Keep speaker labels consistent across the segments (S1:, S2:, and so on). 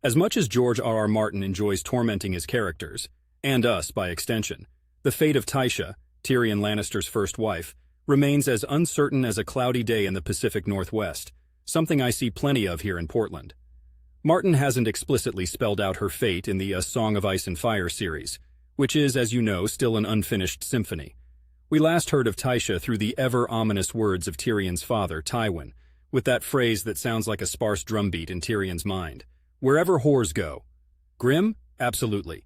S1: As much as George R. R. Martin enjoys tormenting his characters, and us by extension, the fate of Tysha, Tyrion Lannister's first wife, remains as uncertain as a cloudy day in the Pacific Northwest, something I see plenty of here in Portland. Martin hasn't explicitly spelled out her fate in the A Song of Ice and Fire series, which is, as you know, still an unfinished symphony. We last heard of Tysha through the ever-ominous words of Tyrion's father, Tywin, with that phrase that sounds like a sparse drumbeat in Tyrion's mind. Wherever whores go. Grim? Absolutely.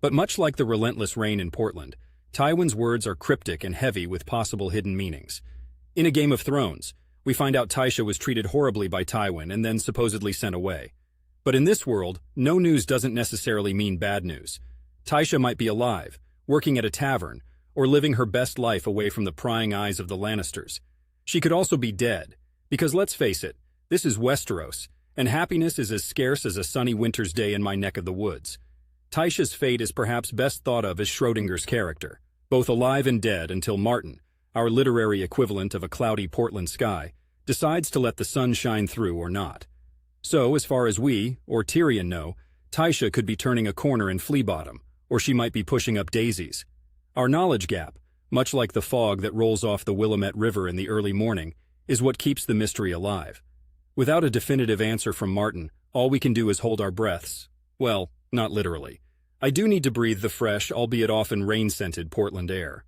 S1: But much like the relentless rain in Portland, Tywin's words are cryptic and heavy with possible hidden meanings. In A Game of Thrones, we find out Tysha was treated horribly by Tywin and then supposedly sent away. But in this world, no news doesn't necessarily mean bad news. Tysha might be alive, working at a tavern, or living her best life away from the prying eyes of the Lannisters. She could also be dead, because let's face it, this is Westeros, and happiness is as scarce as a sunny winter's day in my neck of the woods. Tysha's fate is perhaps best thought of as Schrodinger's character, both alive and dead until Martin, our literary equivalent of a cloudy Portland sky, decides to let the sun shine through or not. So, as far as we, or Tyrion, know, Tysha could be turning a corner in Flea Bottom, or she might be pushing up daisies. Our knowledge gap, much like the fog that rolls off the Willamette River in the early morning, is what keeps the mystery alive. Without a definitive answer from Martin, all we can do is hold our breaths. Well, not literally. I do need to breathe the fresh, albeit often rain-scented Portland air.